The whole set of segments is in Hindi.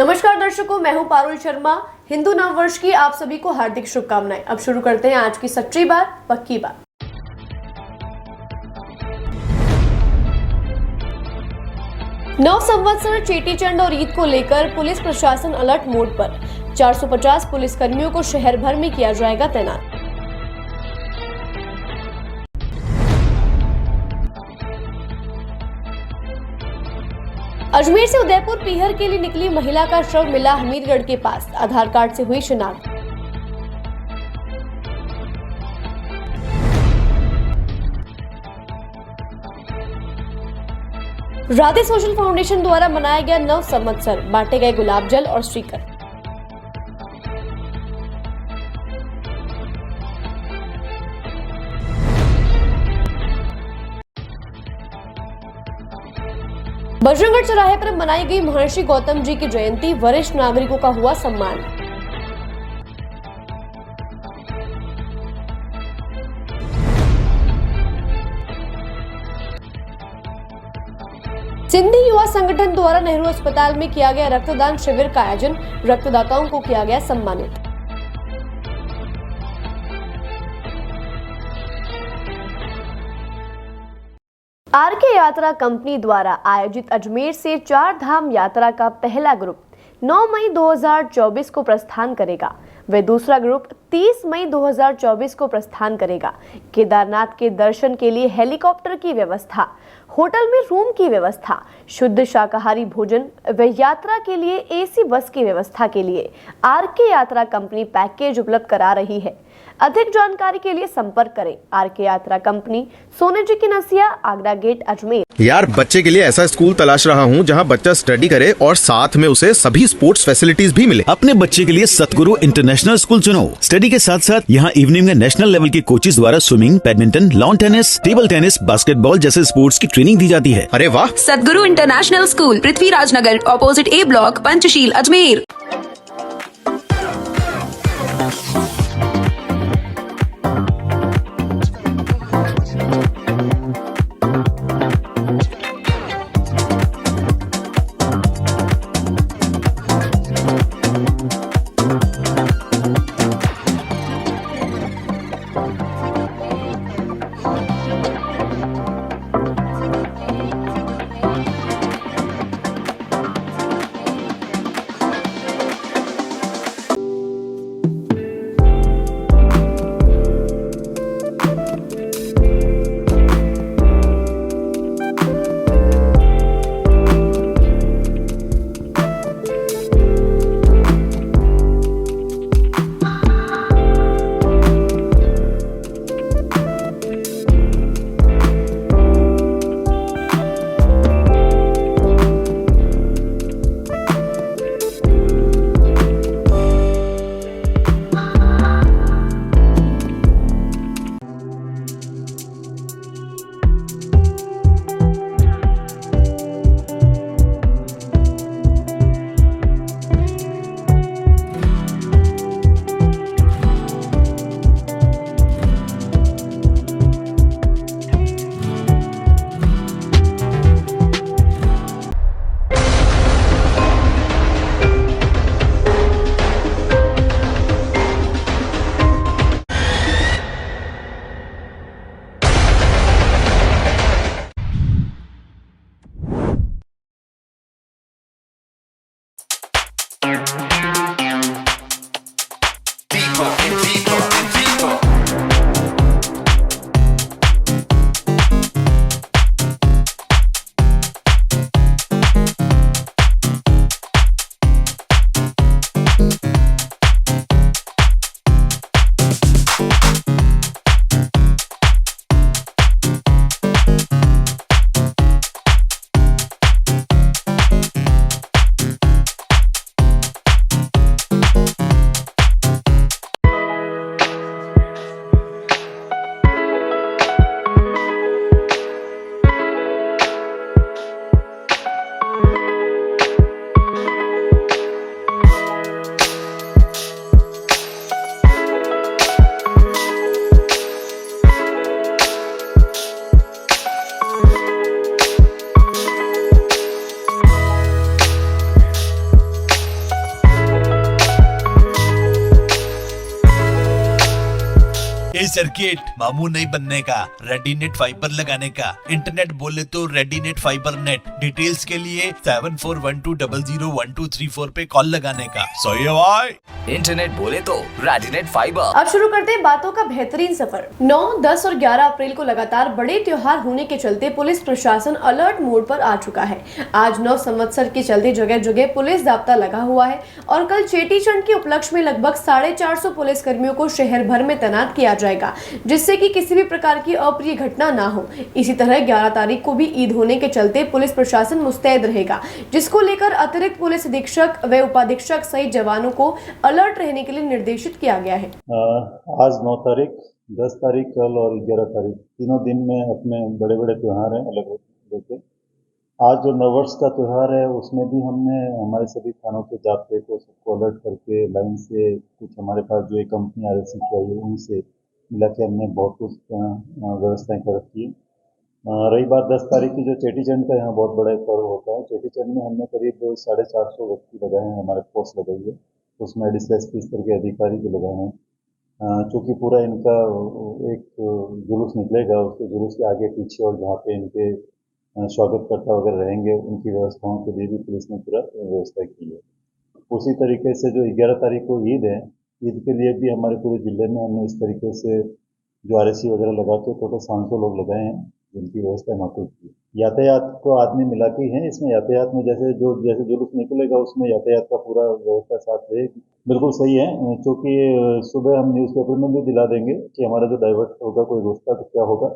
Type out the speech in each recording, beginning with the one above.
नमस्कार दर्शकों, मैं हूं पारुल शर्मा। हिंदू नववर्ष की आप सभी को हार्दिक शुभकामनाएं। अब शुरू करते हैं आज की सच्ची बात पक्की बात। नव संवत्सर, चेटीचंड और ईद को लेकर पुलिस प्रशासन अलर्ट मोड पर। 450 पुलिसकर्मियों को शहर भर में किया जाएगा तैनात। अजमेर से उदयपुर पीहर के लिए निकली महिला का शव मिला हमीरगढ़ के पास। आधार कार्ड से हुई शिनाख्त। राधे सोशल फाउंडेशन द्वारा मनाया गया नव संवत्सर, बांटे गए गुलाब जल और स्टिकर। बजरंगगढ़ चौराहे पर मनाई गई महर्षि गौतम जी की जयंती, वरिष्ठ नागरिकों का हुआ सम्मान। सिंधी युवा संगठन द्वारा नेहरू अस्पताल में किया गया रक्तदान शिविर का आयोजन, रक्तदाताओं को किया गया सम्मानित। आरके यात्रा कंपनी द्वारा आयोजित अजमेर से चार धाम यात्रा का पहला ग्रुप 9 मई 2024 को प्रस्थान करेगा। वे दूसरा ग्रुप 30 मई 2024 को प्रस्थान करेगा। केदारनाथ के दर्शन के लिए हेलीकॉप्टर की व्यवस्था, होटल में रूम की व्यवस्था, शुद्ध शाकाहारी भोजन व यात्रा के लिए एसी बस की व्यवस्था के लिए आरके यात्रा कंपनी पैकेज उपलब्ध करा रही है। अधिक जानकारी के लिए संपर्क करें आरके यात्रा कंपनी, सोने जी की नसिया, आगरा गेट, अजमेर। यार, बच्चे के लिए ऐसा स्कूल तलाश रहा हूँ जहाँ बच्चा स्टडी करे और साथ में उसे सभी स्पोर्ट्स फैसिलिटीज भी मिले। अपने बच्चे के लिए सतगुरु इंटरनेशनल स्कूल चुनो। स्टडी के साथ साथ यहाँ इवनिंग में नेशनल लेवल के कोचेज द्वारा swimming, badminton, lawn tennis, table tennis, basketball जैसे स्पोर्ट्स की ट्रेनिंग दी जाती है। अरे वाह! सतगुरु इंटरनेशनल स्कूल, पृथ्वीराज नगर, ऑपोजिट ए ब्लॉक, पंचशील, अजमेर। नई सर्किट, मामू नहीं बनने का, रेडीनेट फाइबर लगाने का, इंटरनेट बोले तो रेडीनेट फाइबर नेट। डिटेल्स के लिए 7412001234 पे कॉल लगाने का। सही है भाई। इंटरनेट बोले तो रेडीनेट फाइबर। अब शुरू करते हैं बातों का बेहतरीन सफर। 9, 10 और 11 अप्रैल को लगातार बड़े त्योहार होने के चलते पुलिस प्रशासन अलर्ट मोड पर आ चुका है। आज नव संवत्सर के चलते जगह जगह पुलिस जाब्ता लगा हुआ है और कल चेटीचंड के उपलक्ष्य में लगभग 450 पुलिस कर्मियों को शहर भर में तैनात किया जाएगा, जिससे कि किसी भी प्रकार की अप्रिय घटना ना हो। इसी तरह 11 तारीख को भी ईद होने के चलते पुलिस प्रशासन मुस्तैद रहेगा, जिसको लेकर अतिरिक्त पुलिस अधीक्षक व उपाधीक्षक सहित जवानों को अलर्ट रहने के लिए निर्देशित किया गया है। आज 9 तारीख, 10 तारीख कल और 11 तारीख तीनों दिन में अपने बड़े बड़े त्यौहार हैं अलग अलग के। आज जो नववर्ष का त्यौहार है उसमें भी हमने हमारे सभी थानों के जाब्ते को सबको अलर्ट करके लाइन से कुछ हमारे पास जो एक कंपनी RSC की आई है उनसे मिला के हमने बहुत कुछ व्यवस्थाएं कर रखी है। रही बात 10 तारीख की, जो चेटीचंड का यहाँ बहुत बड़ा एक पर्व होता है। चेटीचंड में हमने करीब 450 व्यक्ति लगाए हैं, हमारे फोर्स लगाई है। उसमें एडिशनल SP स्तर के अधिकारी भी लगाए हैं। चूँकि पूरा इनका एक जुलूस निकलेगा, उसके जुलूस के आगे पीछे और जहाँ पे इनके स्वागतकर्ता वगैरह रहेंगे उनकी व्यवस्थाओं के लिए भी पुलिस ने पूरा व्यवस्था की है। उसी तरीके से जो 11 तारीख को ईद है, ईद के लिए भी हमारे पूरे जिले में हमने इस तरीके से जो RSC वगैरह लगा के टोटल 500 लोग लगाए हैं, जिनकी व्यवस्था मौजूद की। यातायात को आदमी मिला के हैं, इसमें यातायात में जैसे जुलूस निकलेगा उसमें यातायात का पूरा व्यवस्था साथ रहेगी। बिल्कुल सही है, क्योंकि सुबह हम न्यूज़पेपर में भी दिला देंगे कि हमारा जो डाइवर्ट होगा कोई रास्ता तो क्या होगा।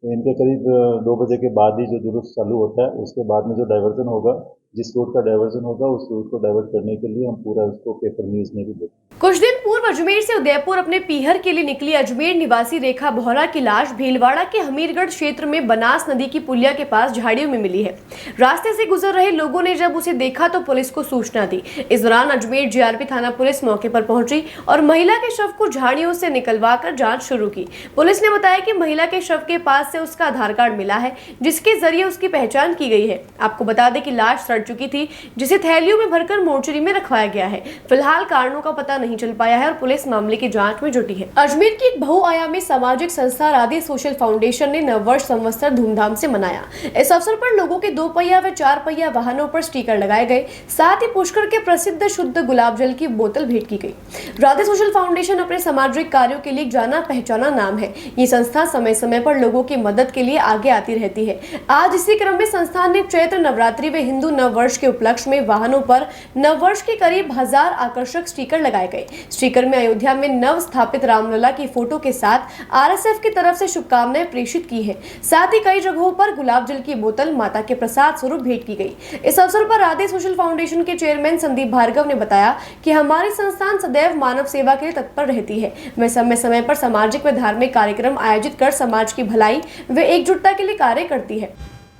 तो इनके करीब 2 बजे के बाद ही जो जुलूस चालू होता है उसके बाद में जो डाइवर्जन होगा, जिस रूट का डाइवर्जन होगा उस रूट को डाइवर्ट करने के लिए हम पूरा उसको पेपर न्यूज़ में भी देंगे। कुछ दिन पूर्व अजमेर से उदयपुर अपने पीहर के लिए निकली अजमेर निवासी रेखा बोहरा की लाश भीलवाड़ा के हमीरगढ़ क्षेत्र में बनास नदी की पुलिया के पास झाड़ियों में मिली है। रास्ते से गुजर रहे लोगों ने जब उसे देखा तो पुलिस को सूचना दी। इस दौरान अजमेर GRP थाना पुलिस मौके पर पहुंची और महिला के शव को झाड़ियों से निकलवा कर जाँच शुरू की। पुलिस ने बताया कि महिला के शव के पास से उसका आधार कार्ड मिला है, जिसके जरिए उसकी पहचान की गई है। आपको बता दें कि लाश सड़ चुकी थी, जिसे थैलियों में भरकर मोर्चरी में रखवाया गया है। फिलहाल कारणों का पता नहीं चल पाया है और पुलिस मामले की जांच में जुटी है। अजमेर की एक बहुआयामी सामाजिक संस्था राधे सोशल फाउंडेशन ने नववर्ष संवत्सर धूमधाम से मनाया। इस अवसर पर लोगों के 2 पहिया व 4 पहिया वाहनों पर स्टिकर लगाए गए, साथ ही पुष्कर के प्रसिद्ध शुद्ध गुलाब जल की बोतल भेंट की गई। राधे सोशल फाउंडेशन अपने सामाजिक कार्यों के लिए जाना पहचाना नाम है। ये संस्था समय समय पर लोगों की मदद के लिए आगे आती रहती है। आज इसी क्रम में संस्थान ने चैत्र नवरात्रि व हिंदू नववर्ष के उपलक्ष्य में वाहनों पर नववर्ष के करीब 1000 आकर्षक स्टिकर लगाए गए। स्टिकर में अयोध्या में नव स्थापित रामलला की फोटो के साथ RSF की तरफ से शुभकामनाएं प्रेषित की है। साथ ही कई जगहों पर गुलाब जल की बोतल माता के प्रसाद स्वरूप भेंट की गई। इस अवसर पर राधे सोशल फाउंडेशन के चेयरमैन संदीप भार्गव ने बताया कि हमारी संस्थान सदैव मानव सेवा के लिए तत्पर रहती है। वह समय समय पर सामाजिक व धार्मिक कार्यक्रम आयोजित कर समाज की भलाई व एकजुटता के लिए कार्य करती है।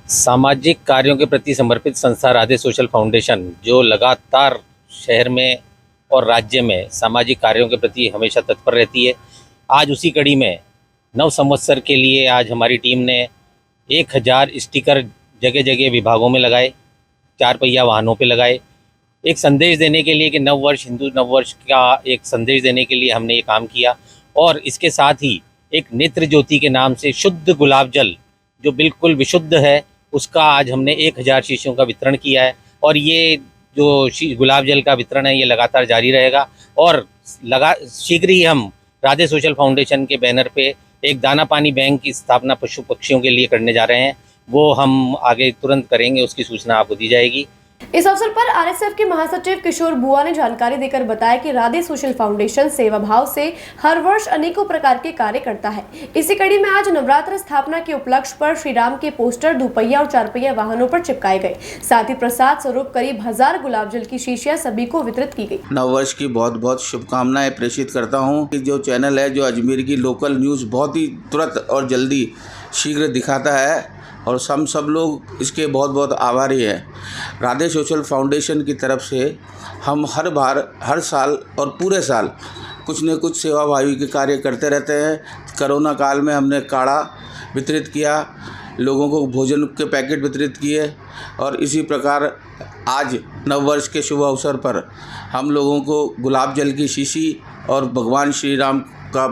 सामाजिक कार्यों के प्रति समर्पित संस्था राधे सोशल फाउंडेशन, जो लगातार शहर में और राज्य में सामाजिक कार्यों के प्रति हमेशा तत्पर रहती है, आज उसी कड़ी में नव संवत्सर के लिए आज हमारी टीम ने 1000 स्टिकर जगह जगह विभागों में लगाए, 4 पहिया वाहनों पे लगाए। एक संदेश देने के लिए कि नववर्ष, हिंदू नववर्ष का एक संदेश देने के लिए हमने ये काम किया। और इसके साथ ही एक नेत्र ज्योति के नाम से शुद्ध गुलाब जल, जो बिल्कुल विशुद्ध है, उसका आज हमने 1000 शीशियों का वितरण किया है। और ये जो गुलाब जल का वितरण है ये लगातार जारी रहेगा। और शीघ्र ही हम राधे सोशल फाउंडेशन के बैनर पे एक दाना पानी बैंक की स्थापना पशु पक्षियों के लिए करने जा रहे हैं। वो हम आगे तुरंत करेंगे, उसकी सूचना आपको दी जाएगी। इस अवसर पर RSF के महासचिव किशोर बुआ ने जानकारी देकर बताया कि राधे सोशल फाउंडेशन सेवा भाव से हर वर्ष अनेकों प्रकार के कार्य करता है। इसी कड़ी में आज नवरात्र स्थापना के उपलक्ष्य पर श्री राम के पोस्टर 2 पहिया और 4 पहिया वाहनों पर चिपकाए गए। साथ ही प्रसाद स्वरूप करीब 1000 गुलाब जल की शीशियां सभी को वितरित की गई। नववर्ष की बहुत बहुत शुभकामनाएं प्रेषित करता हूँ कि जो चैनल है, जो अजमेर की लोकल न्यूज़ बहुत ही तुरंत और जल्दी शीघ्र दिखाता है और हम सब लोग इसके बहुत बहुत आभारी हैं। राधे सोशल फाउंडेशन की तरफ से हम हर साल और पूरे साल कुछ न कुछ सेवाभावी के कार्य करते रहते हैं। कोरोना काल में हमने काढ़ा वितरित किया, लोगों को भोजन के पैकेट वितरित किए और इसी प्रकार आज नववर्ष के शुभ अवसर पर हम लोगों को गुलाब जल की शीशी और भगवान श्री राम का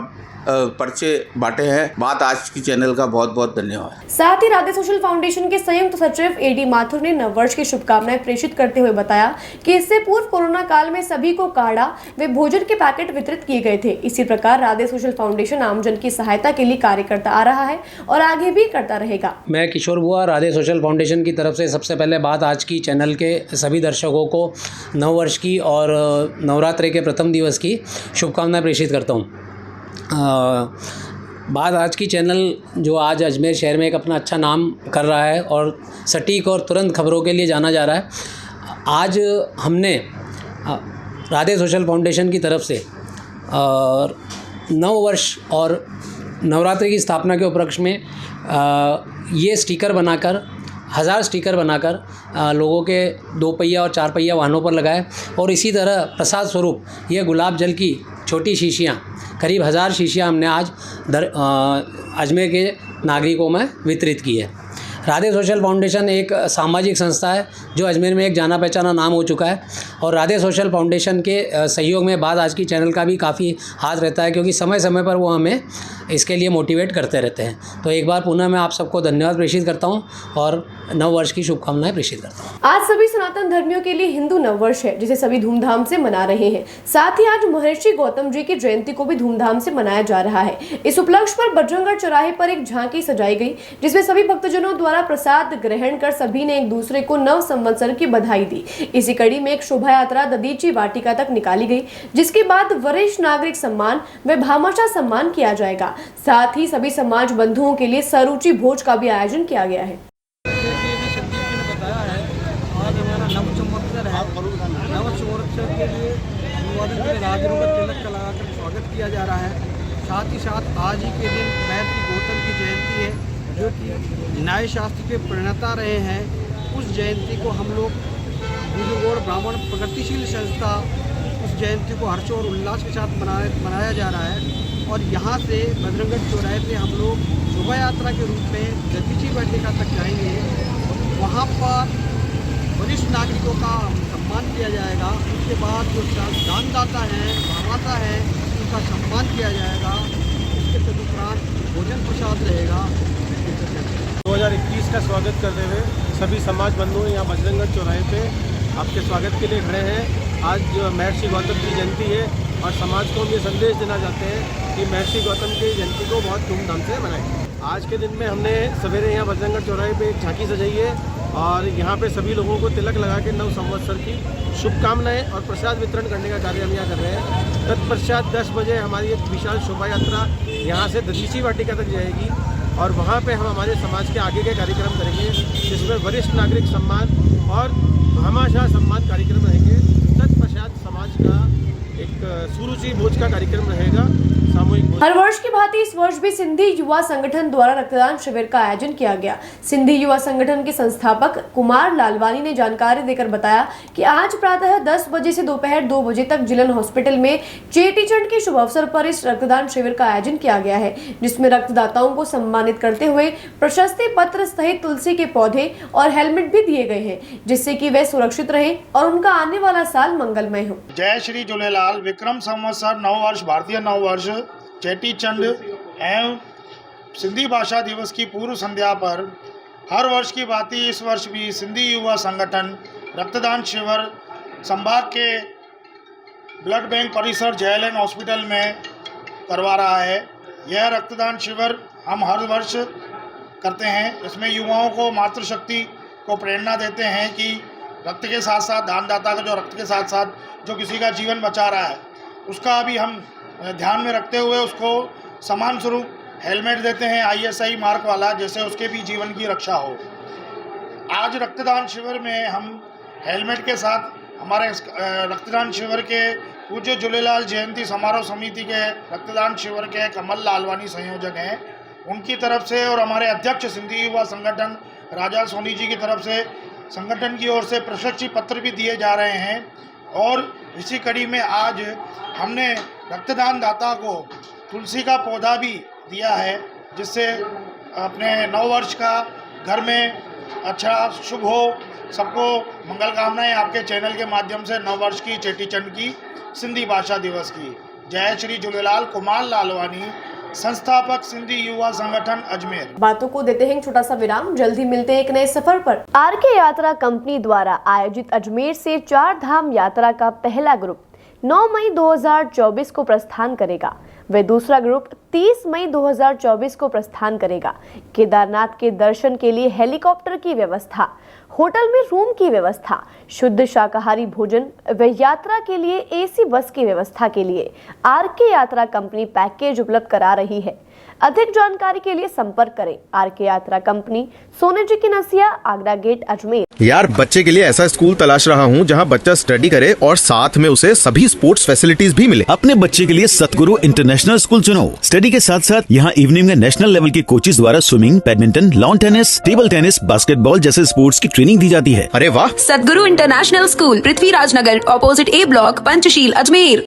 पर्चे बांटे हैं। बात आज की चैनल का बहुत बहुत धन्यवाद। साथ ही राधे सोशल फाउंडेशन के संयुक्त सचिव एडी माथुर ने नववर्ष की शुभकामनाएं प्रेषित करते हुए बताया कि इससे पूर्व कोरोना काल में सभी को काढ़ा व भोजन के पैकेट वितरित किए गए थे। इसी प्रकार राधे सोशल फाउंडेशन आमजन की सहायता के लिए कार्य करता आ रहा है और आगे भी करता रहेगा। मैं किशोर बुआ राधे सोशल फाउंडेशन की तरफ से सबसे पहले बात आज की चैनल के सभी दर्शकों को नववर्ष की और नवरात्रि के प्रथम दिवस की शुभकामनाएं प्रेषित करता हूँ। बात आज की चैनल जो आज अजमेर शहर में एक अपना अच्छा नाम कर रहा है और सटीक और तुरंत खबरों के लिए जाना जा रहा है। आज हमने राधे सोशल फाउंडेशन की तरफ से नव वर्ष और नवरात्रि की स्थापना के उपलक्ष्य में ये स्टिकर बनाकर 1000 स्टिकर बनाकर लोगों के 2 पहिया और 4 पहिया वाहनों पर लगाए और इसी तरह प्रसाद स्वरूप ये गुलाब जल की छोटी शीशियाँ करीब 1000 शीशियाँ हमने आज अजमेर के नागरिकों में वितरित की है। राधे सोशल फाउंडेशन एक सामाजिक संस्था है जो अजमेर में एक जाना पहचाना नाम हो चुका है और राधे सोशल फाउंडेशन के सहयोग में बाद आज की चैनल का भी काफ़ी हाथ रहता है क्योंकि समय समय पर वो हमें इसके लिए मोटिवेट करते रहते हैं। तो एक बार पुनः मैं आप सबको धन्यवाद प्रेषित करता हूँ और नव वर्ष की शुभकामनाएं प्रेषित करता हूँ। आज सभी सनातन धर्मियों के लिए हिंदू नववर्ष है जिसे सभी धूमधाम से मना रहे हैं। साथ ही आज महर्षि गौतम जी की जयंती को भी धूमधाम से मनाया जा रहा है। इस उपलक्ष्य पर बजरंगगढ़ चौराहे पर एक झांकी सजाई गई जिसमें सभी भक्तजनों द्वारा प्रसाद ग्रहण कर सभी ने एक दूसरे को नव संवत्सर की बधाई दी। इसी कड़ी में एक शोभा यात्रा दधीची वाटिका तक निकाली गई जिसके बाद वरिष्ठ नागरिक सम्मान व भामाशाह सम्मान किया जाएगा। साथ ही सभी समाज बंधुओं के लिए सरुचि भोज का भी आयोजन किया गया है। नवसंवत्सर के लिए अभिवादन के लिए राजरों का तिलक का लगाकर स्वागत किया जा रहा है। साथ ही साथ आज ही के दिन महर्षि गौतम की जयंती है जो कि न्याय शास्त्र के प्रणेता रहे हैं। उस जयंती को हम लोग बुजुर्ग ब्राह्मण प्रगतिशील संस्था उस जयंती को हर्ष और उल्लास के साथ मनाया जा रहा है। और यहाँ से बजरंगगढ़ चौराहे पे हम लोग शोभा यात्रा के रूप में दधीची वाटिका तक जाएंगे। वहाँ पर वरिष्ठ नागरिकों का सम्मान किया जाएगा। उसके बाद जो दानदाता हैं भामाशाह हैं उनका सम्मान किया जाएगा। इसके तदुपरांत भोजन प्रसाद रहेगा। 2021 का स्वागत करते हुए सभी समाज बंधु यहाँ बजरंगगढ़ चौराहे पे आपके स्वागत के लिए खड़े हैं। आज जो महर्षि गौतम की जयंती है और समाज को हम ये संदेश देना चाहते हैं कि महर्षि गौतम की जयंती को बहुत धूमधाम से मनाएं। आज के दिन में हमने सवेरे यहाँ बजरंगगढ़ चौराहे पे एक झांकी सजाई है और यहाँ पे सभी लोगों को तिलक लगा के नव संवत्सर की शुभकामनाएं और प्रसाद वितरण करने का कार्य हम यहाँ कर रहे हैं। तत्पश्चात 10 बजे हमारी एक विशाल शोभा यात्रा यहाँ से दधीची वाटिका तक जाएगी और वहाँ पे हम हमारे समाज के आगे के कार्यक्रम करेंगे जिसमें वरिष्ठ नागरिक सम्मान और भामाशाह सम्मान कार्यक्रम रहेंगे। तत्पश्चात समाज का एक सुरुचि भोज का कार्यक्रम रहेगा। हर वर्ष की भांति इस वर्ष भी सिंधी युवा संगठन द्वारा रक्तदान शिविर का आयोजन किया गया। सिंधी युवा संगठन के संस्थापक कुमार लालवानी ने जानकारी देकर बताया कि आज प्रातः 10 बजे से दोपहर 2 बजे तक जिलन हॉस्पिटल में चेटीचंड के शुभ अवसर पर इस रक्तदान शिविर का आयोजन किया गया है जिसमें रक्तदाताओं को सम्मानित करते हुए प्रशस्ति पत्र सहित तुलसी के पौधे और हेलमेट भी दिए गए हैं जिससे कि वे सुरक्षित रहे और उनका आने वाला साल मंगलमय हो। जय श्री झूलेलाल। विक्रम संवत्सर नव वर्ष भारतीय नव वर्ष चेटीचंड एवं सिंधी भाषा दिवस की पूर्व संध्या पर हर वर्ष की भांति इस वर्ष भी सिंधी युवा संगठन रक्तदान शिविर संभाग के ब्लड बैंक परिसर जेएलएन हॉस्पिटल में करवा रहा है। यह रक्तदान शिविर हम हर वर्ष करते हैं। इसमें युवाओं को मातृशक्ति को प्रेरणा देते हैं कि रक्त के साथ साथ दानदाता का जो रक्त के साथ साथ जो किसी का जीवन बचा रहा है उसका भी हम ध्यान में रखते हुए उसको समान स्वरूप हेलमेट देते हैं ISI मार्क वाला जैसे उसके भी जीवन की रक्षा हो। आज रक्तदान शिविर में हम हेलमेट के साथ हमारे रक्तदान शिविर के पूज्य झूलेलाल जयंती समारोह समिति के रक्तदान शिविर के कमल लालवानी संयोजक हैं उनकी तरफ से और हमारे अध्यक्ष सिंधी युवा संगठन राजा सोनी जी की तरफ से संगठन की ओर से प्रशस्ति पत्र भी दिए जा रहे हैं। और इसी कड़ी में आज हमने रक्तदान दाता को तुलसी का पौधा भी दिया है जिससे अपने नव वर्ष का घर में अच्छा शुभ हो। सबको मंगल कामनाएं आपके चैनल के माध्यम से नव वर्ष की चेटीचंड की सिंधी भाषा दिवस की। जय श्री झूलेलाल। कुमार लालवानी संस्थापक सिंधी युवा संगठन अजमेर। बातों को देते हैं छोटा सा विराम, जल्द ही मिलते हैं एक नए सफर पर। आरके यात्रा कंपनी द्वारा आयोजित अजमेर से 4 धाम यात्रा का पहला ग्रुप 9 मई 2024 को प्रस्थान करेगा। वे दूसरा ग्रुप 30 मई 2024 को प्रस्थान करेगा। केदारनाथ के दर्शन के लिए हेलीकॉप्टर की व्यवस्था, होटल में रूम की व्यवस्था, शुद्ध शाकाहारी भोजन व यात्रा के लिए एसी बस की व्यवस्था के लिए आरके यात्रा कंपनी पैकेज उपलब्ध करा रही है। अधिक जानकारी के लिए संपर्क करें आरके यात्रा कंपनी, सोने जी की नसिया, आगरा गेट, अजमेर। यार बच्चे के लिए ऐसा स्कूल तलाश रहा हूँ जहाँ बच्चा स्टडी करे और साथ में उसे सभी स्पोर्ट्स फैसिलिटीज भी मिले। अपने बच्चे के लिए सतगुरु इंटरनेशनल स्कूल चुनो। स्टडी के साथ साथ यहाँ इवनिंग में नेशनल लेवल के कोचेज द्वारा swimming, badminton, lawn tennis, table tennis, basketball जैसे स्पोर्ट्स की ट्रेनिंग दी जाती है। अरे वाह! सतगुरु इंटरनेशनल स्कूल, पृथ्वीराज नगर, ऑपोजिट ए ब्लॉक, पंचशील, अजमेर।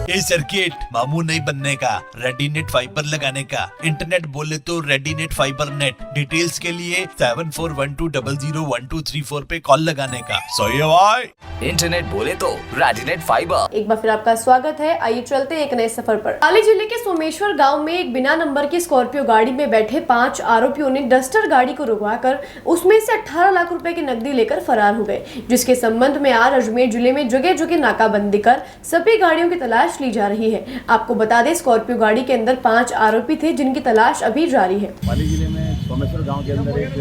ये सर्किट मामू नहीं बनने का, रेडीनेट फाइबर लगाने का। इंटरनेट बोले तो रेडीनेट फाइबर नेट। डिटेल्स के लिए 7412001234 पे कॉल लगाने का। सही है भाई। इंटरनेट बोले तो रेडीनेट फाइबर। एक बार फिर आपका स्वागत है। आइए चलते हैं एक नए सफर पर। पाली जिले के सोमेश्वर गांव में एक बिना नंबर की स्कॉर्पियो गाड़ी में बैठे 5 आरोपियों ने डस्टर गाड़ी को रुकवाकर उसमें से 18 लाख रुपए की नकदी लेकर फरार हो गए, जिसके संबंध में आज अजमेर जिले में जगह जगह नाकाबंदी कर सभी गाड़ियों की तलाश ली जा रही है। आपको बता दें, स्कॉर्पियो गाड़ी के अंदर 5 आरोपी थे जिनकी तलाश अभी जारी है। पाली जिले में सोमेश्वर गांव के अंदर एक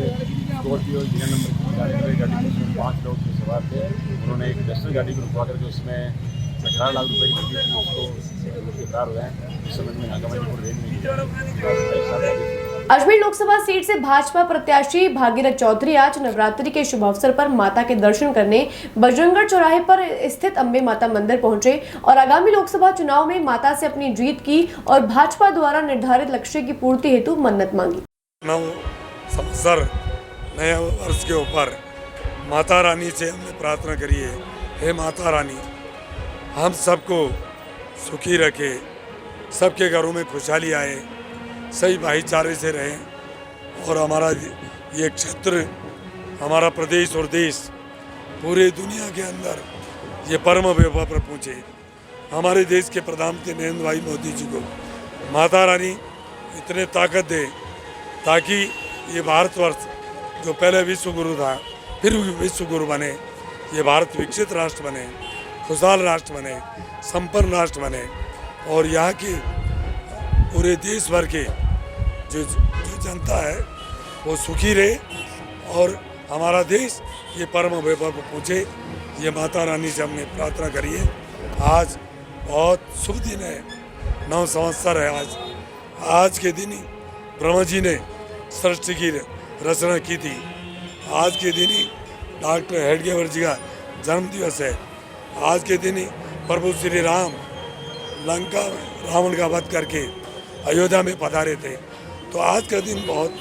स्कॉर्पियो बिना नंबर की गाड़ी में 5 लोग सवार थे। उन्होंने एक डस्टर गाड़ी को रुकवा करके उसमें 18 लाख रुपए की नकदी थी, उसको फरार हुए हैं। इस समय में नाकाबंदी पर रेंज में अजमेर लोकसभा सीट से भाजपा प्रत्याशी भागीरथ चौधरी आज नवरात्रि के शुभ अवसर पर माता के दर्शन करने बजरंगगढ़ चौराहे पर स्थित अम्बे माता मंदिर पहुंचे और आगामी लोकसभा चुनाव में माता से अपनी जीत की और भाजपा द्वारा निर्धारित लक्ष्य की पूर्ति हेतु मन्नत मांगी। नए वर्ष के ऊपर माता रानी से हमने प्रार्थना करी है, हे माता रानी, हम सबको सुखी रखे, सबके घरों में खुशहाली आए, सही भाईचारे से रहें और हमारा ये क्षेत्र, हमारा प्रदेश और देश पूरे दुनिया के अंदर ये परम वैभव पर पहुँचे। हमारे देश के प्रधानमंत्री नरेंद्र भाई मोदी जी को माता रानी इतने ताकत दे ताकि ये भारतवर्ष जो पहले विश्व गुरु था फिर विश्व गुरु बने, ये भारत विकसित राष्ट्र बने, खुशहाल राष्ट्र बने, संपन्न राष्ट्र बने और यहाँ की पूरे देश भर के जो जनता है वो सुखी रहे और हमारा देश ये परम वैभव पर पहुँचे। ये माता रानी से हमने प्रार्थना करी है। आज बहुत शुभ दिन है, 9 संवत्सर है आज के दिन ही ब्रह्मा जी ने सृष्टि की रचना की थी। आज के दिन ही डॉक्टर हेडगेवर जी का जन्म दिवस है। आज के दिन ही प्रभु श्री राम लंका में रावण का वध करके अयोध्या में पधारे थे। तो आज का दिन बहुत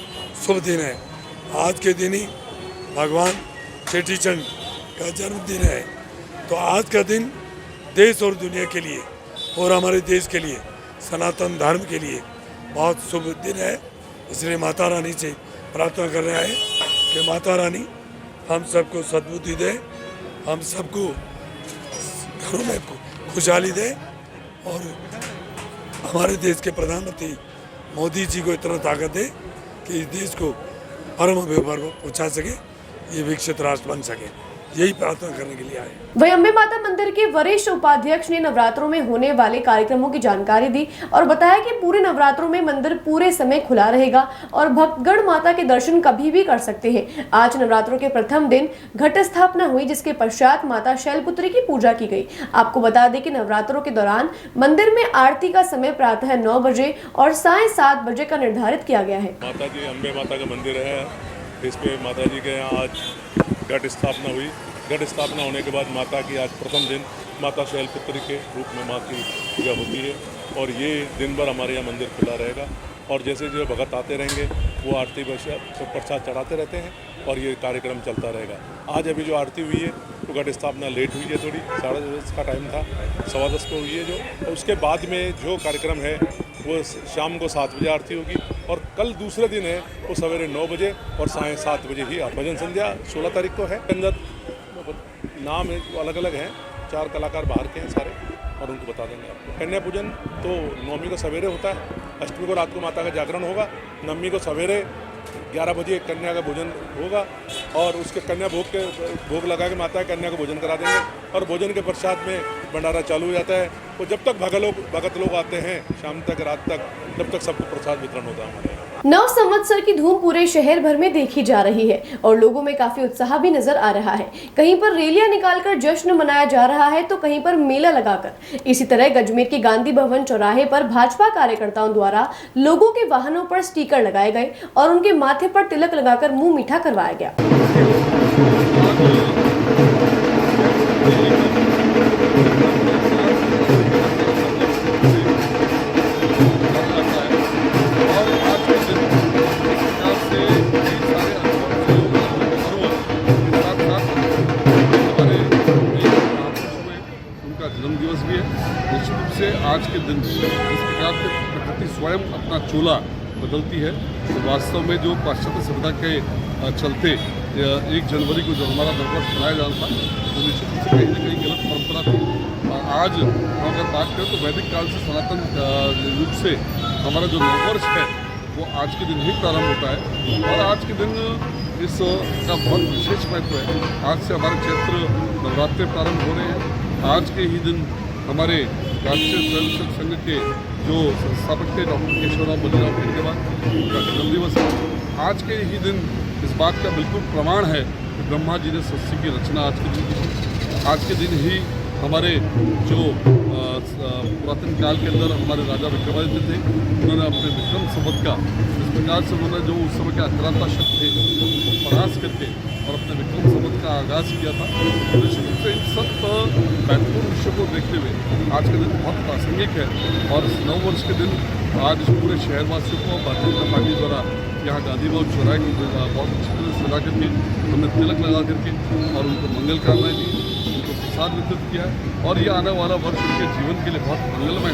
शुभ दिन है। आज के दिन ही भगवान चेटी चंड का जन्मदिन है। तो आज का दिन देश और दुनिया के लिए और हमारे देश के लिए, सनातन धर्म के लिए बहुत शुभ दिन है। इसलिए माता रानी से प्रार्थना कर रहे हैं कि माता रानी हम सबको सद्बुद्धि दे, हम सबको घरों में खुशहाली दे और हमारे देश के प्रधानमंत्री मोदी जी को इतना ताकत दे कि इस देश को परम वैभव को पहुँचा सके, ये विकसित राष्ट्र बन सके। यही प्रार्थना करने के लिए आए। वहीं अम्बे माता मंदिर के वरिष्ठ उपाध्यक्ष ने नवरात्रों में होने वाले कार्यक्रमों की जानकारी दी और बताया कि पूरे नवरात्रों में मंदिर पूरे समय खुला रहेगा और भक्तगण माता के दर्शन कभी भी कर सकते हैं। आज नवरात्रों के प्रथम दिन घट स्थापना हुई, जिसके पश्चात माता शैलपुत्री की पूजा की गई। आपको बता दें कि नवरात्रों के दौरान मंदिर में आरती का समय प्रातः 9 बजे और सायं 7 बजे का निर्धारित किया गया है। माता जी अम्बे माता का मंदिर है, इस पे माता जी के यहाँ आज घट स्थापना हुई। घट स्थापना होने के बाद माता की आज प्रथम दिन माता शैलपुत्री के रूप में माँ की पूजा होती है और ये दिन भर हमारे यहाँ मंदिर खुला रहेगा और जैसे जो भगत आते रहेंगे वो आरती प्रसाद चढ़ाते रहते हैं और ये कार्यक्रम चलता रहेगा। आज अभी जो आरती हुई है तो घट स्थापना लेट हुई है, थोड़ी 10:30 का टाइम था, 10:15 को हुई है जो, और उसके बाद में जो कार्यक्रम है वो शाम को 7 बजे आरती होगी और कल दूसरे दिन है वो सवेरे 9 बजे और सायं 7 बजे ही भजन संध्या 16 तारीख को है। अंदर नाम है अलग अलग हैं, 4 कलाकार बाहर के हैं सारे और उनको बता देंगे आपको। कन्या पूजन तो नवमी को सवेरे होता है, अष्टमी को रात को माता का जागरण होगा, नवमी को सवेरे 11 बजे कन्या का भोजन होगा और उसके कन्या भोग लगा के माता कन्या को भोजन करा देंगे और भोजन के पश्चात में भंडारा चालू हो जाता है। तो जब तक भगत लोग आते हैं शाम तक रात तक, तब तक सबको प्रसाद वितरण होता है हमारे यहाँ। नव संवत्सर की धूम पूरे शहर भर में देखी जा रही है और लोगों में काफी उत्साह भी नजर आ रहा है। कहीं पर रैलियां निकालकर जश्न मनाया जा रहा है तो कहीं पर मेला लगाकर। इसी तरह गजमेर के गांधी भवन चौराहे पर भाजपा कार्यकर्ताओं द्वारा लोगों के वाहनों पर स्टिकर लगाए गए और उनके माथे पर तिलक लगाकर मुंह मीठा करवाया गया। जन्मदिवस भी है। निश्चित रूप से आज के दिन इस प्रकार से प्रकृति स्वयं अपना चोला बदलती है तो वास्तव में जो पाश्चात्य सभ्यता के चलते 1 जनवरी को जो हमारा नववर्ष मनाया जाना था तो निश्चित रूप से कहीं ना कहीं गलत परंपरा थी। और आज हम अगर बात करें तो वैदिक काल से सनातन रूप से हमारा जो नववर्ष है वो आज के दिन ही प्रारंभ होता है और आज के दिन इसका बहुत विशेष महत्व है। आज से हमारे क्षेत्र नवरात्रि प्रारंभ हो रहे हैं। आज के ही दिन हमारे राष्ट्रीय स्वयंसेवक संघ के जो संस्थापक थे डॉक्टर केशवराव बलिराव खेड़गेवार उनका जन्मदिवस है। आज के ही दिन इस बात का बिल्कुल प्रमाण है कि ब्रह्मा जी ने सृष्टि की रचना आज के दिन की थी। आज के दिन ही हमारे जो पुरातन काल के अंदर हमारे राजा विक्रमादित्य थे उन्होंने अपने विक्रम संवत का इस प्रकार से उन्होंने जो उस समय के अक्रांता शब्द थे उसको परास्त करके और अपने विक्रम संवत का आगाज़ किया था। निश्चित रूप से इन सब महत्वपूर्ण विषयों को देखते हुए आज का दिन बहुत प्रासंगिक है और इस नववर्ष के दिन आज पूरे शहरवासियों को भारतीय जनता पार्टी द्वारा यहाँ गांधी भवन चौराहे की बहुत अच्छी तरह से सजा करके हमने तिलक लगा करके और उनको मंगल कामनाएं दी, उनको प्रसाद वितरित किया है और ये आने वाला वर्ष उनके जीवन के लिए बहुत मंगलमय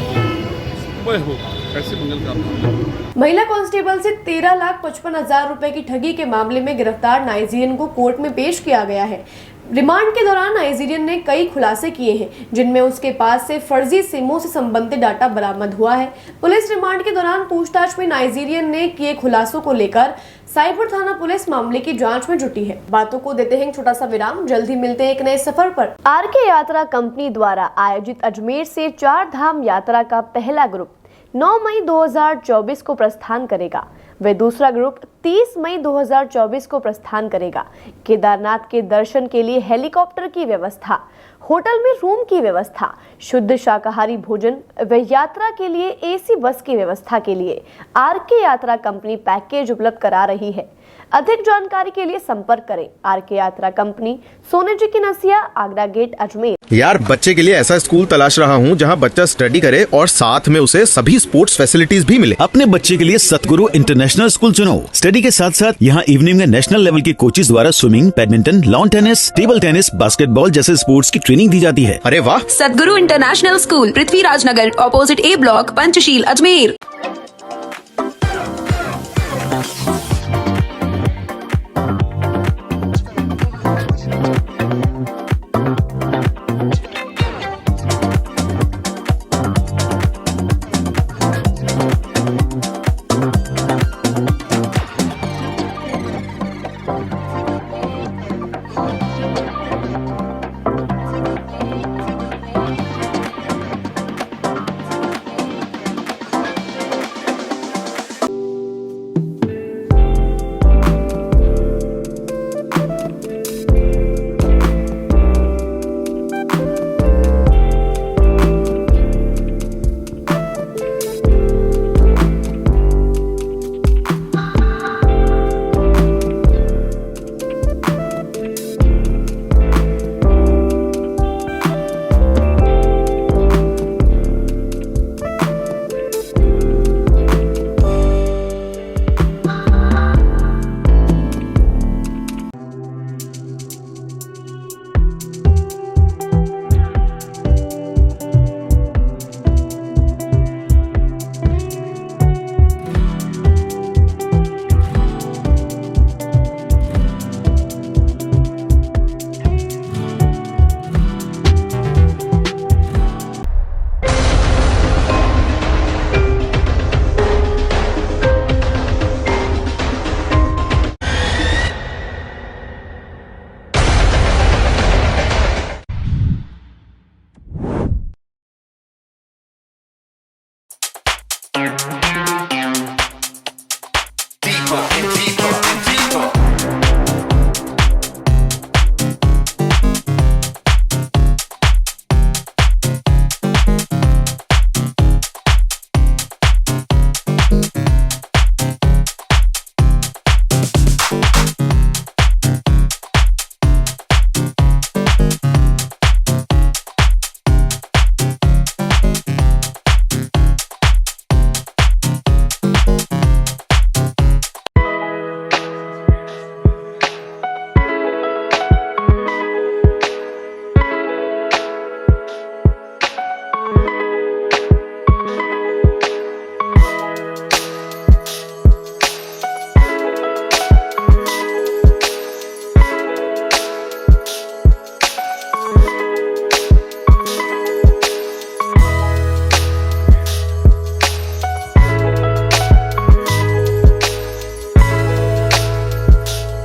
हो, ऐसी मंगल कामना। महिला कांस्टेबल से 13,55,000 रुपए की ठगी के मामले में गिरफ्तार नाइजीरियन को कोर्ट में पेश किया गया है। रिमांड के दौरान नाइजीरियन ने कई खुलासे किए हैं, जिनमें उसके पास से फर्जी सिमों से संबंधित डाटा बरामद हुआ है। पुलिस रिमांड के दौरान पूछताछ में नाइजीरियन ने किए खुलासों को लेकर साइबर थाना पुलिस मामले की जांच में जुटी है। बातों को देते हैं छोटा सा विराम, जल्दी मिलते हैं एक नए सफर पर। आरके यात्रा कंपनी द्वारा आयोजित अजमेर से 4 धाम यात्रा का पहला ग्रुप 9 मई 2024 को प्रस्थान करेगा। वे दूसरा ग्रुप 30 मई 2024 को प्रस्थान करेगा। केदारनाथ के दर्शन के लिए हेलीकॉप्टर की व्यवस्था, होटल में रूम की व्यवस्था, शुद्ध शाकाहारी भोजन व यात्रा के लिए एसी बस की व्यवस्था के लिए आरके यात्रा कंपनी पैकेज उपलब्ध करा रही है। अधिक जानकारी के लिए संपर्क करें आरके यात्रा कंपनी, सोने जी की नसिया, आगरा गेट, अजमेर। यार, बच्चे के लिए ऐसा स्कूल तलाश रहा हूँ जहाँ बच्चा स्टडी करे और साथ में उसे सभी स्पोर्ट्स फैसिलिटीज भी मिले। अपने बच्चे के लिए सतगुरु इंटरनेशनल स्कूल चुनो। स्टडी के साथ साथ यहाँ इवनिंग में नेशनल लेवल के कोचेज द्वारा swimming, badminton, lawn tennis, table tennis, basketball जैसे स्पोर्ट्स की ट्रेनिंग दी जाती है। अरे वाह! सतगुरु इंटरनेशनल स्कूल, पृथ्वीराज नगर, ऑपोजिट ए ब्लॉक, पंचशील, अजमेर।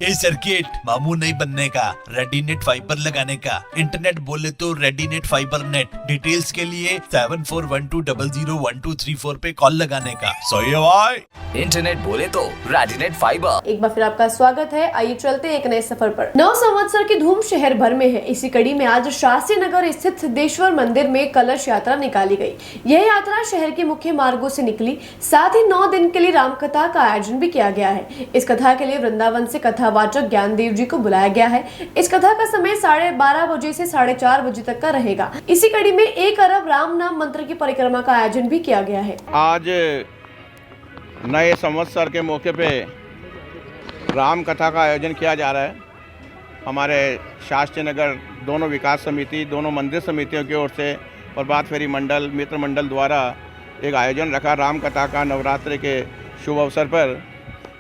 ये सर्किट मामू नहीं बनने का, रेडीनेट फाइबर लगाने का। इंटरनेट बोले तो रेडीनेट फाइबर नेट। डिटेल्स के लिए 7412001234 पे कॉल लगाने का। सही है भाई। इंटरनेट बोले तो रेडीनेट फाइबर। एक बार फिर आपका स्वागत है। आइए चलते हैं एक नए सफर पर। नव संवत्सर की धूम शहर भर में है। इसी कड़ी में आज शास्त्री नगर स्थित सिद्धेश्वर मंदिर में कलश यात्रा निकाली गई। यह यात्रा शहर के मुख्य मार्गों से निकली। साथ ही 9 दिन के लिए रामकथा का आयोजन भी किया गया है। इस कथा के लिए वृंदावन से कथावाचक ज्ञानदेव जी को बुलाया गया है। इस कथा का समय 12:30 बजे से 4:30 बजे तक का रहेगा। इसी कड़ी में 1 अरब राम नाम मंत्र की परिक्रमा का आयोजन भी किया गया है। आज नए संवत्सर के मौके पे राम कथा का आयोजन किया जा रहा है। हमारे शास्त्री नगर दोनों विकास समिति, दोनों मंदिर समितियों की ओर से प्रभात फेरी मंडल, मित्र मंडल द्वारा एक आयोजन रखा राम कथा का नवरात्रि के शुभ अवसर पर।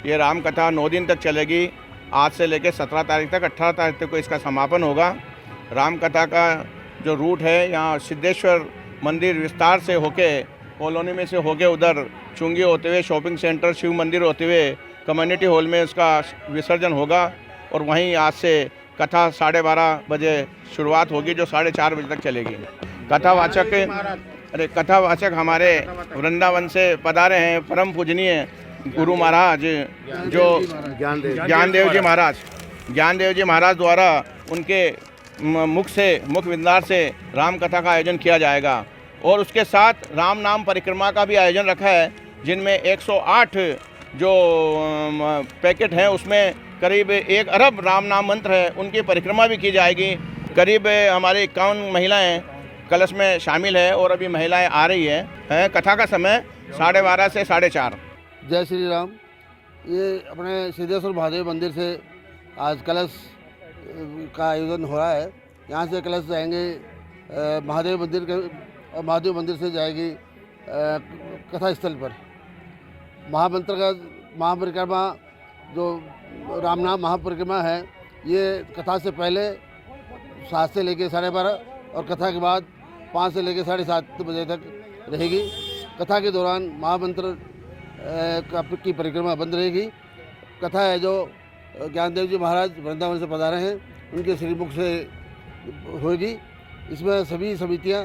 ये राम कथा 9 दिन तक चलेगी। आज से लेकर 17 तारीख तक, 18 तारीख तक को इसका समापन होगा। राम कथा का जो रूट है, यहाँ सिद्धेश्वर मंदिर विस्तार से होके, कॉलोनी में से होके उधर चुंगी होते हुए, शॉपिंग सेंटर, शिव मंदिर होते हुए कम्युनिटी हॉल में उसका विसर्जन होगा। और वहीं आज से कथा 12:30 बजे शुरुआत होगी, जो 4:30 बजे तक चलेगी। कथावाचक हमारे वृंदावन से पधारे हैं परम पूजनीय गुरु महाराज, जो ज्ञानदेव जी महाराज द्वारा उनके मुख विंदार से राम कथा का आयोजन किया जाएगा। और उसके साथ राम नाम परिक्रमा का भी आयोजन रखा है, जिनमें 108 जो पैकेट हैं उसमें करीब 1 अरब राम नाम मंत्र है, उनकी परिक्रमा भी की जाएगी। करीब हमारे 51 महिलाएं कलश में शामिल है और अभी महिलाएं आ रही हैं। कथा का समय 12:30 से 4:30। जय श्री राम। ये अपने सिद्धेश्वर महादेव मंदिर से आज कलश का आयोजन हो रहा है। यहाँ से कलश जाएंगे महादेव मंदिर से जाएगी कथा स्थल पर। महामंत्र का महापरिक्रमा जो राम नाम महापरिक्रमा है, ये कथा से पहले 7 से लेकर 12:30 और कथा के बाद 5 से लेकर 7:30 बजे तक रहेगी। कथा के दौरान महामंत्र की परिक्रमा बंद रहेगी। कथा है जो ज्ञानदेव जी महाराज वृंदावन से पधारे हैं, उनके श्रीमुख से होगी। इसमें सभी समितियां,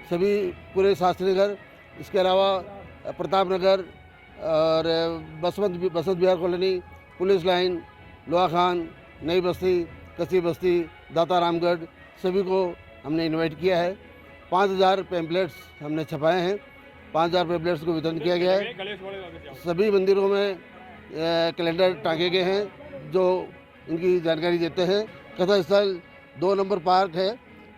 सभी पूरे शास्त्री नगर, इसके अलावा प्रताप नगर और Basant Vihar colony, police line, लोहा खान, नई बस्ती, कच्ची बस्ती, दाता रामगढ़, सभी को हमने इनवाइट किया है। 5000 पैम्पलेट्स हमने छपाए हैं। 5000 पैम्पलेट्स को वितरण किया गया है। सभी मंदिरों में कैलेंडर टांगे गए हैं जो इनकी जानकारी देते हैं। कथा स्थल 2 नंबर पार्क है,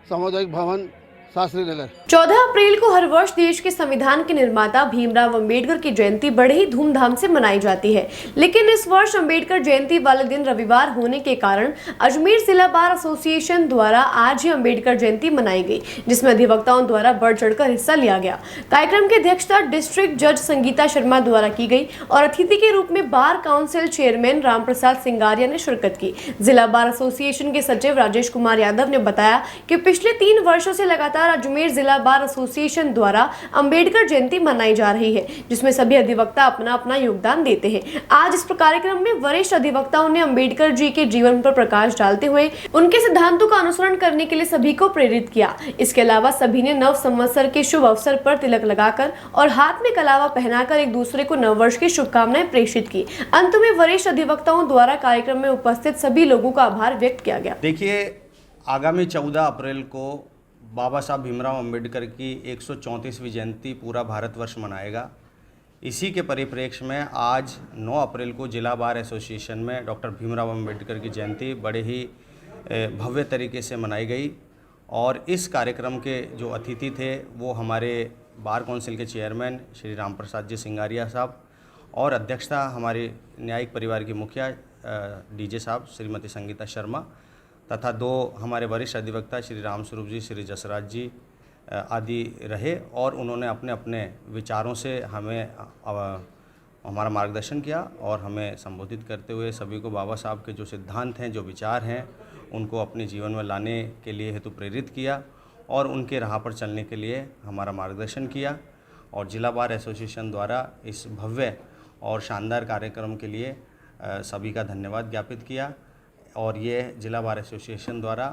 सामुदायिक भवन, शास्त्री नगर। 14 अप्रैल को हर वर्ष देश के संविधान के निर्माता भीमराव अंबेडकर की जयंती बड़े ही धूमधाम से मनाई जाती है, लेकिन इस वर्ष अंबेडकर जयंती वाले दिन रविवार होने के कारण अजमेर जिला बार एसोसिएशन द्वारा आज ही अंबेडकर जयंती मनाई गई, जिसमें अधिवक्ताओं द्वारा बढ़ चढ़कर हिस्सा लिया गया। कार्यक्रम की अध्यक्षता डिस्ट्रिक्ट जज संगीता शर्मा द्वारा की गई और अतिथि के रूप में bar council chairman Ramprasad Singaria ने शिरकत की। जिला बार एसोसिएशन के सचिव राजेश कुमार यादव ने बताया कि पिछले 3 वर्षों से लगातार अजमेर जिला बार एसोसिएशन द्वारा अंबेडकर जयंती मनाई जा रही है, जिसमें सभी अधिवक्ता अपना अपना योगदान देते हैं। आज इस कार्यक्रम में वरिष्ठ अधिवक्ताओं ने अंबेडकर जी के जीवन पर प्रकाश डालते हुए उनके सिद्धांतों का अनुसरण करने के लिए सभी को प्रेरित किया। इसके अलावा सभी ने नव संवत्सर के शुभ अवसर पर तिलक लगाकर और हाथ में कलावा पहनाकर एक दूसरे को नववर्ष की शुभकामनाएं प्रेषित की। अंत में वरिष्ठ अधिवक्ताओं द्वारा कार्यक्रम में उपस्थित सभी लोगों का आभार व्यक्त किया गया। देखिए, आगामी 14 अप्रैल को बाबा साहब भीमराव अंबेडकर की 134वीं जयंती पूरा भारतवर्ष मनाएगा। इसी के परिप्रेक्ष्य में आज 9 अप्रैल को जिला बार एसोसिएशन में डॉक्टर भीमराव अंबेडकर की जयंती बड़े ही भव्य तरीके से मनाई गई। और इस कार्यक्रम के जो अतिथि थे वो हमारे बार काउंसिल के चेयरमैन श्री रामप्रसाद जी सिंगारिया साहब और अध्यक्षता हमारे न्यायिक परिवार की मुखिया डीजे साहब श्रीमती संगीता शर्मा तथा 2 हमारे वरिष्ठ अधिवक्ता श्री रामस्वरूप जी, श्री जसराज जी आदि रहे। और उन्होंने अपने अपने विचारों से हमें हमारा मार्गदर्शन किया और हमें संबोधित करते हुए सभी को बाबा साहब के जो सिद्धांत हैं, जो विचार हैं, उनको अपने जीवन में लाने के लिए हेतु प्रेरित किया और उनके राह पर चलने के लिए हमारा मार्गदर्शन किया। और जिला बार एसोसिएशन द्वारा इस भव्य और शानदार कार्यक्रम के लिए सभी का धन्यवाद ज्ञापित किया। और ये जिला बार एसोसिएशन द्वारा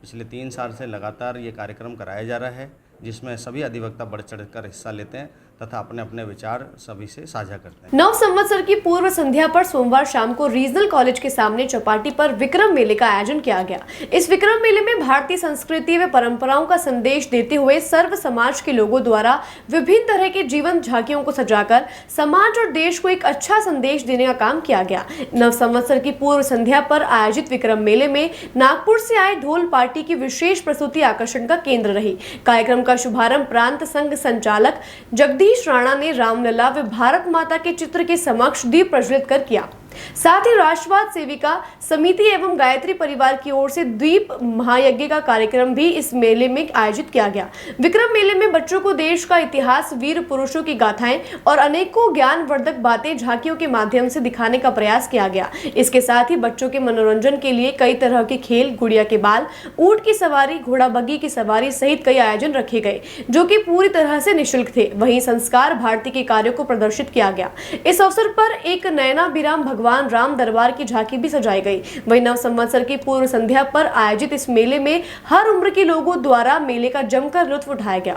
पिछले 3 साल से लगातार ये कार्यक्रम कराया जा रहा है, जिसमें सभी अधिवक्ता बढ़ चढ़कर हिस्सा लेते हैं तथा अपने अपने विचार सभी से साझा करते हैं। नव संवत्सर की पूर्व संध्या पर सोमवार शाम को रीजनल कॉलेज के सामने चौपाटी पर विक्रम मेले का आयोजन किया गया। इस विक्रम मेले में भारतीय संस्कृति व परंपराओं का संदेश देते हुए सर्व समाज के लोगों द्वारा विभिन्न तरह के जीवन झांकियों को सजाकर समाज और देश को एक अच्छा संदेश देने का काम किया गया। नव संवत्सर की पूर्व संध्या पर आयोजित विक्रम मेले में नागपुर से आए ढोल पार्टी की विशेष प्रस्तुति आकर्षण का केंद्र रही। कार्यक्रम का शुभारंभ प्रांत संघ संचालक जगदीश राणा ने रामलला व भारत माता के चित्र के समक्ष दीप प्रज्वलित कर किया। साथ ही राष्ट्रवाद सेविका समिति एवं गायत्री परिवार की ओर से द्वीप महायज्ञ का कार्यक्रम भी इस मेले में आयोजित किया गया। विक्रम मेले में बच्चों को देश का इतिहास, वीर पुरुषों की गाथाएं और अनेकों ज्ञानवर्धक बातें झांकियों के माध्यम से दिखाने का प्रयास किया गया। इसके साथ ही बच्चों के मनोरंजन के लिए कई तरह के खेल, गुड़िया के बाल, ऊंट की सवारी, घोड़ा बग्गी की सवारी सहित कई आयोजन रखे गए जो कि पूरी तरह से निःशुल्क थे। वहीं संस्कार भारती के कार्यों को प्रदर्शित किया गया। इस अवसर पर एक नयनाभिराम भगवान राम दरबार की झांकी भी सजाई गई। वहीं नव संवत्सर की पूर्व संध्या पर आयोजित इस मेले में हर उम्र के लोगों द्वारा मेले का जमकर लुत्फ उठाया गया।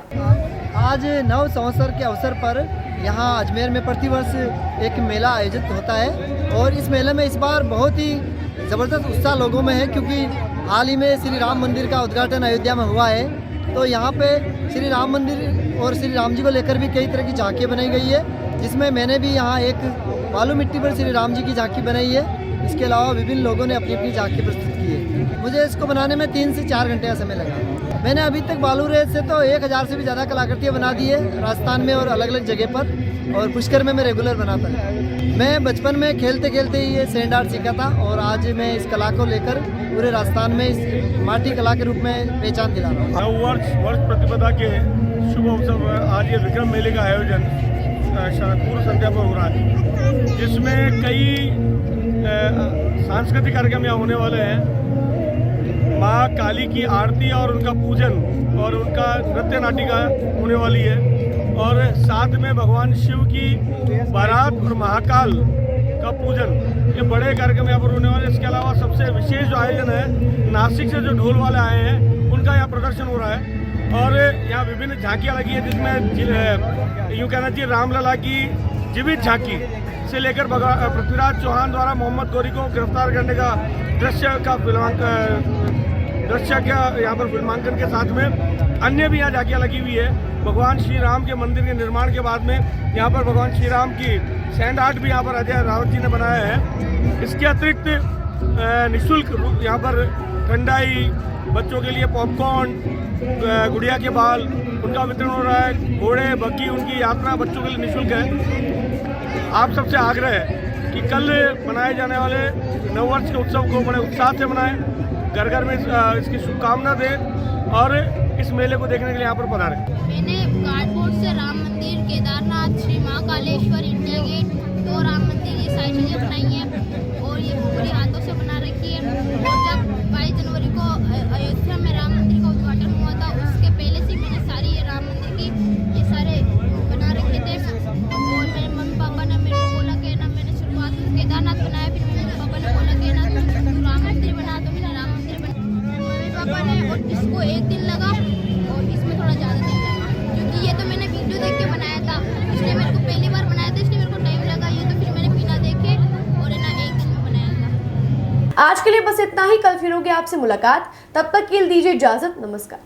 आज नव संवत्सर के अवसर पर यहाँ अजमेर में प्रतिवर्ष एक मेला आयोजित होता है और इस मेले में इस बार बहुत ही ज़बरदस्त उत्साह लोगों में है, क्योंकि हाल ही में श्री राम मंदिर का उद्घाटन अयोध्या में हुआ है। तो यहाँ पे श्री राम मंदिर और श्री राम जी को लेकर भी कई तरह की झांकियाँ बनाई गई है, जिसमें मैंने भी यहाँ एक बालू मिट्टी पर श्री राम जी की झांकी बनाई है। इसके अलावा विभिन्न लोगों ने अपनी अपनी झांकी प्रस्तुत की है। मुझे इसको बनाने में 3 से 4 घंटे का समय लगा। मैंने अभी तक बालू रेत से तो 1000 से भी ज़्यादा कलाकृतियाँ बना दी है राजस्थान में और अलग अलग जगह पर, और पुष्कर में मैं रेगुलर बनाता है। मैं बचपन में खेलते खेलते ही ये सैंड आर्ट सीखा था और आज मैं इस कला को लेकर पूरे राजस्थान में इस माटी कला के रूप में पहचान दिला रहा हूँ। वर्ष प्रतिपदा के शुभ अवसर पर आज ये विक्रम मेले का आयोजन पूर्व संध्या पर हो रहा है, जिसमें कई सांस्कृतिक कार्यक्रम यहाँ होने वाले हैं। माँ काली की आरती और उनका पूजन और उनका नृत्य नाटिका होने वाली है, और साथ में भगवान शिव की बारात और महाकाल का पूजन, ये बड़े कार्यक्रम यहाँ पर होने वाले। इसके अलावा सबसे विशेष जो आयोजन है, नासिक से जो ढोल वाले आए हैं उनका यहाँ प्रदर्शन हो रहा है, और यहाँ विभिन्न झांकियाँ लगी है, जिसमें यूँ कहना चाहिए रामलला की जीवित झांकी से लेकर पृथ्वीराज चौहान द्वारा मोहम्मद गौरी को गिरफ्तार करने का दृश्य यहाँ पर फिल्मांकन के साथ में अन्य भी यहाँ झांकियाँ लगी हुई है। भगवान श्री राम के मंदिर के निर्माण के बाद में यहाँ पर भगवान श्री राम की सैंड आर्ट भी यहाँ पर अजय रावत जी ने बनाया है। इसके अतिरिक्त निःशुल्क यहाँ पर ठंडाई, बच्चों के लिए पॉपकॉर्न, गुड़िया के बाल, उनका वितरण हो रहा है। घोड़े बग्गी, उनकी यात्रा बच्चों के लिए निःशुल्क है। आप सबसे आग्रह है कि कल मनाए जाने वाले नववर्ष के उत्सव को बड़े उत्साह से मनाएं, घर घर में इसकी शुभकामना दें और इस मेले को देखने के लिए यहाँ पर पधारें। मैंने कार्डबोर्ड से राम मंदिर, केदारनाथ, श्री महाकालेश्वर, इंडिया गेट, 2 राम मंदिर, ये सारी चीज़ें बनाई हैं और ये पूरी हाथों से बना रखी है। और जब 22 जनवरी को अयोध्या में राम मंदिर का उद्घाटन हुआ था, उसके पहले से मैंने सारी ये राम मंदिर की ये सारे बना रखे थे। और मेरे मम्मी पापा ने मेरे को बोला कि ना, मैंने शुरुआत में केदारनाथ बनाया, फिर मेरे पापा ने बोला कि ना तू राम मंदिर बना, तो मैंने राम मंदिर बनाया। मम्मी पापा ने, और इसको 1 दिन लगा और इसमें थोड़ा ज़्यादा दिन लगा, क्योंकि ये तो मैंने वीडियो देख के बनाया था, इसलिए मेरे को पहली बार बनाया था, इसलिए मेरे को टाइम लगा। ये तो फिर मैंने बिना देखे और है ना 1 दिन में बनाया था। आज के लिए बस इतना ही। कल फिर होगी आपसे मुलाकात, तब तक के लिए दीजिए इजाजत। नमस्कार।